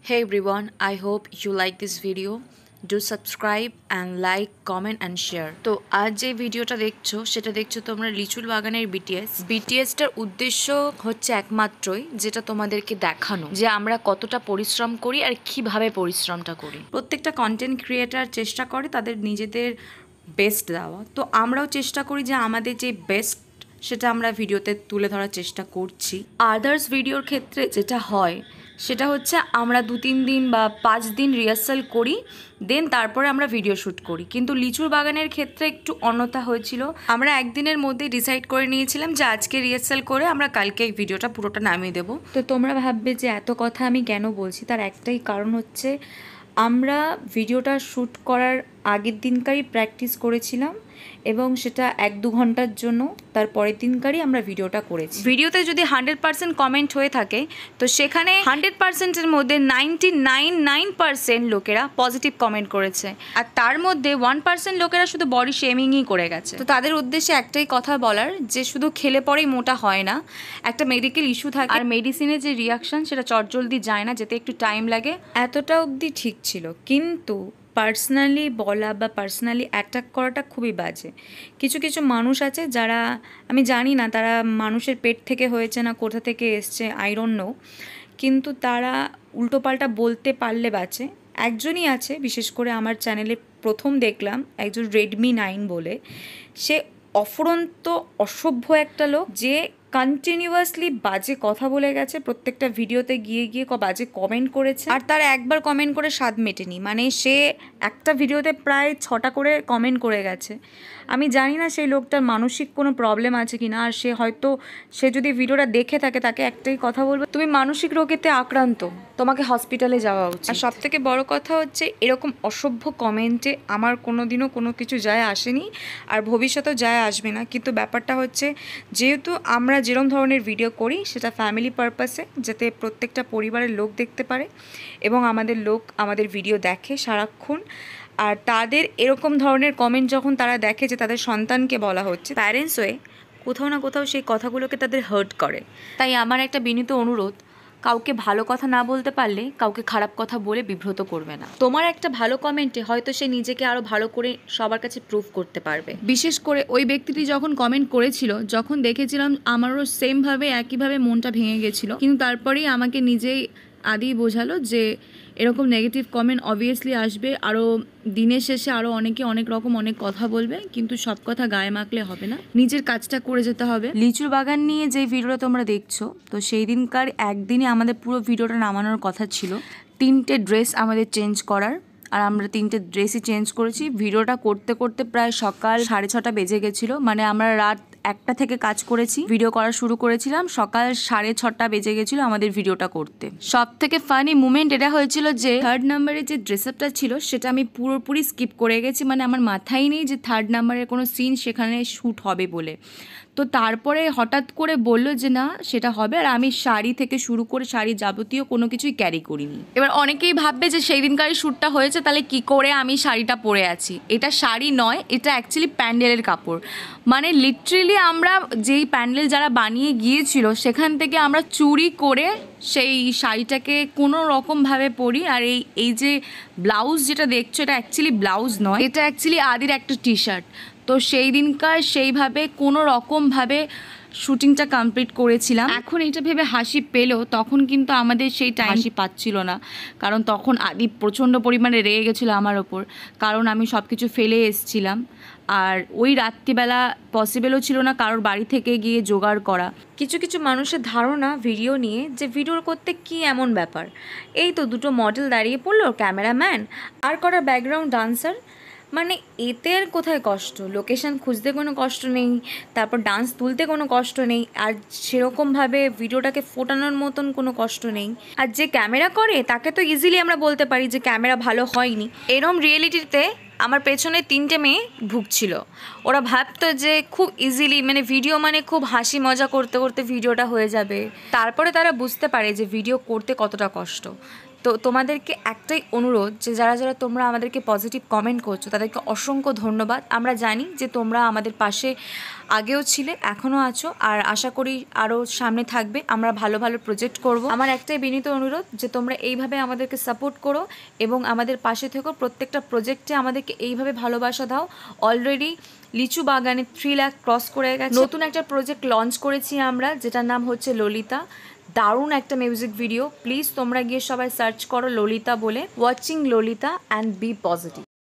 Hey everyone, I hope you like this video. Do subscribe and like, comment and share. তো আজ যে ভিডিওটা দেখছো সেটা দেখছো তোমরা লিচুর বাগানের বিটিএসটার উদ্দেশ্য হচ্ছে একমাত্রই যেটা তোমাদেরকে দেখানো যে আমরা কতটা পরিশ্রম করি আর কিভাবে পরিশ্রমটা করি। প্রত্যেকটা কন্টেন্ট ক্রিয়েটার চেষ্টা করে তাদের নিজেদের বেস্ট দেওয়া, তো আমরাও চেষ্টা করি যে আমাদের যে বেস্ট সেটা আমরা ভিডিওতে তুলে ধরার চেষ্টা করছি। আদার্স ভিডিওর ক্ষেত্রে যেটা হয় সেটা হচ্ছে আমরা 2-3 দিন বা 5 দিন রিহার্সাল করি, দেন তারপরে আমরা ভিডিও শ্যুট করি। কিন্তু লিচুর বাগানের ক্ষেত্রে একটু অন্যথা হয়েছিল। আমরা একদিনের মধ্যে ডিসাইড করে নিয়েছিলাম যে আজকে রিহার্সাল করে আমরা কালকে এই ভিডিওটা পুরোটা নামিয়ে দেবো। তো তোমরা ভাববে যে এত কথা আমি কেন বলছি, তার একটাই কারণ হচ্ছে আমরা ভিডিওটা শ্যুট করার আগের দিনকারই প্র্যাকটিস করেছিলাম এবং সেটা 1-2 ঘন্টার জন্য তার পরের দিনকারই আমরা ভিডিওটা করেছি। ভিডিওতে যদি 100% কমেন্ট হয়ে থাকে তো সেখানে 100%-এর মধ্যে 99% লোকেরা পজিটিভ কমেন্ট করেছে, আর তার মধ্যে 1% লোকেরা শুধু বডি শেমিংই করে গেছে। তো তাদের উদ্দেশ্যে একটাই কথা বলার যে শুধু খেলে পরেই মোটা হয় না, একটা মেডিকেল ইস্যু থাকে, আর মেডিসিনের যে রিয়াকশন সেটা চটজলদি যায় না, যেতে একটু টাইম লাগে। এতটা অবধি ঠিক ছিল, কিন্তু পার্সোনালি বলা বা পার্সোনালি অ্যাটাক করাটা খুবই বাজে। কিছু কিছু মানুষ আছে যারা, আমি জানি না তারা মানুষের পেট থেকে হয়েছে না কোথা থেকে এসছে, আই ডোন্ট নো, কিন্তু তারা উল্টোপাল্টা বলতে পারলে বাঁচে। একজনই আছে, বিশেষ করে আমার চ্যানেলে প্রথম দেখলাম একজন রেডমি 9 বলে, সে অফুরন্ত অসভ্য একটা লোক, যে কন্টিনিউয়াসলি বাজে কথা বলে গেছে, প্রত্যেকটা ভিডিওতে গিয়ে গিয়ে বাজে কমেন্ট করেছে, আর তার একবার কমেন্ট করে স্বাদ মেটেনি, মানে সে একটা ভিডিওতে প্রায় 6টা করে কমেন্ট করে গেছে। আমি জানি না সেই লোকটার মানসিক কোনো প্রবলেম আছে কি না, আর সে যদি ভিডিওটা দেখে থাকে তাকে একটাই কথা বলবো, তুমি মানসিক রোগেতে আক্রান্ত, তোমাকে হসপিটালে যাওয়া উচিত। আর সব থেকে বড় কথা হচ্ছে এরকম অসভ্য কমেন্টে আমার কোনোদিনও কোনো কিছু যায় আসেনি, আর ভবিষ্যতেও যায় আসবে না। কিন্তু ব্যাপারটা হচ্ছে যেহেতু আমরা যেরকম ধরনের ভিডিও করি সেটা ফ্যামিলি পারপাসে, যাতে প্রত্যেকটা পরিবারের লোক দেখতে পারে এবং আমাদের ভিডিও দেখে সারাক্ষণ, আর তাদের এরকম ধরনের কমেন্ট যখন তারা দেখে যে তাদের সন্তানকে বলা হচ্ছে, প্যারেন্টস হয়ে কোথাও না কোথাও সেই কথাগুলোকে তাদের হার্ট করে। তাই আমার একটা বিনীত অনুরোধ, কাউকে ভালো কথা না বলতে পারলে কাউকে খারাপ কথা বলে বিব্রত করবে না। তোমার একটা ভালো কমেন্টে হয়তো সে নিজেকে আরও ভালো করে সবার কাছে প্রুভ করতে পারবে। বিশেষ করে ওই ব্যক্তিটি যখন কমেন্ট করেছিল, যখন দেখেছিলাম আমারও সেমভাবে একইভাবে মনটা ভেঙে গেছিলো, কিন্তু তারপরেই আমাকে নিজেই আদি বোঝালো যে এরকম নেগেটিভ কমেন্ট অবভিয়াসলি আসবে, আরও দিনের শেষে আরও অনেকে অনেক রকম অনেক কথা বলবে, কিন্তু সব কথা গায়ে মাখলে হবে না, নিজের কাজটা করে যেতে হবে। লিচুর বাগান নিয়ে যে ভিডিওটা তোমরা দেখছো, তো সেই দিনকার একদিনে আমাদের পুরো ভিডিওটা নামানোর কথা ছিল। 3টে ড্রেস আমাদের চেঞ্জ করার, আর আমরা 3টে ড্রেসই চেঞ্জ করেছি। ভিডিওটা করতে করতে প্রায় সকাল 6:30 বেজে গেছিলো, মানে আমরা রাত 1টা থেকে কাজ করেছি, ভিডিও করা শুরু করেছিলাম, সকাল 6:30 বেজে গেছিলো আমাদের ভিডিওটা করতে। সব থেকে ফানি মুমেন্ট এটা হয়েছিল যে 3rd নাম্বারের যে ড্রেস আপটা ছিল সেটা আমি পুরোপুরি স্কিপ করে গেছি, মানে আমার মাথায় নেই যে 3rd নাম্বারের কোনো সিন সেখানে শ্যুট হবে বলে। তো তারপরে হঠাৎ করে বললো যে না সেটা হবে, আর আমি শাড়ি থেকে শুরু করে শাড়ি যাবতীয় কোনো কিছুই ক্যারি করিনি। এবার অনেকেই ভাববে যে সেই দিনকারই শ্যুটটা হয়েছে, তাহলে কি করে আমি শাড়িটা পরে আছি। এটা শাড়ি নয়, এটা অ্যাকচুয়ালি প্যান্ডেলের কাপড়। মানে লিটারেলি আমরা যেই প্যান্ডেল যারা বানিয়ে গিয়েছিল সেখান থেকে আমরা চুরি করে সেই শাড়িটাকে কোনো রকমভাবে পরি। আর এই যে ব্লাউজ যেটা দেখছো, এটা অ্যাকচুয়ালি ব্লাউজ নয়, এটা অ্যাকচুয়ালি আদির একটা টি-শার্ট। তো সেই দিনকার সেইভাবে কোনো রকমভাবে শুটিংটা কমপ্লিট করেছিলাম। এখন এটা ভেবে হাসি পেলেও তখন কিন্তু আমাদের সেই টাইম হাসি পাচ্ছিল না, কারণ তখন আদি প্রচণ্ড পরিমাণে রেগে গেছিলো আমার ওপর, কারণ আমি সব কিছু ফেলে এসেছিলাম। আর ওই রাত্রিবেলা পসিবলও ছিল না কারোর বাড়ি থেকে গিয়ে জোগাড় করা। কিছু কিছু মানুষের ধারণা ভিডিও নিয়ে যে ভিডিও করতে কি এমন ব্যাপার, এই তো 2টো মডেল দাঁড়িয়ে পড়লো, ক্যামেরাম্যান আর করা ব্যাকগ্রাউন্ড ডান্সার, মানে এতে আর কোথায় কষ্ট? লোকেশন খুঁজতে কোনো কষ্ট নেই, তারপর ডান্স তুলতে কোনো কষ্ট নেই, আর সেরকমভাবে ভিডিওটাকে ফোটানোর মতন কোনো কষ্ট নেই। আর যে ক্যামেরা করে তাকে তো ইজিলি আমরা বলতে পারি যে ক্যামেরা ভালো হয়নি। এরম রিয়েলিটিতে আমার পেছনে 3টে মেয়ে ভুগছিল। ওরা ভাবতো যে খুব ইজিলি, মানে ভিডিও মানে খুব হাসি মজা করতে করতে ভিডিওটা হয়ে যাবে। তারপরে তারা বুঝতে পারে যে ভিডিও করতে কতটা কষ্ট। তো তোমাদেরকে একটাই অনুরোধ যে যারা যারা তোমরা আমাদেরকে পজিটিভ কমেন্ট করছো তাদেরকে অসংখ্য ধন্যবাদ। আমরা জানি যে তোমরা আমাদের পাশে আগেও ছিলে, এখনও আছো, আর আশা করি আরও সামনে থাকবে। আমরা ভালো ভালো প্রজেক্ট করব। আমার একটাই বিনীত অনুরোধ যে তোমরা এইভাবে আমাদেরকে সাপোর্ট করো এবং আমাদের পাশে থেকো। প্রত্যেকটা প্রজেক্টে আমাদেরকে এইভাবে ভালোবাসা দাও। অলরেডি লিচু বাগানে 3 লাখ ক্রস করে গেছে। নতুন একটা প্রজেক্ট লঞ্চ করেছি আমরা, যেটার নাম হচ্ছে ললিতা। দারুণ একটা মিউজিক ভিডিও, প্লিজ তোমরা গিয়ে সবাই সার্চ করো ললিতা বলে। Watching Lalita and B positive.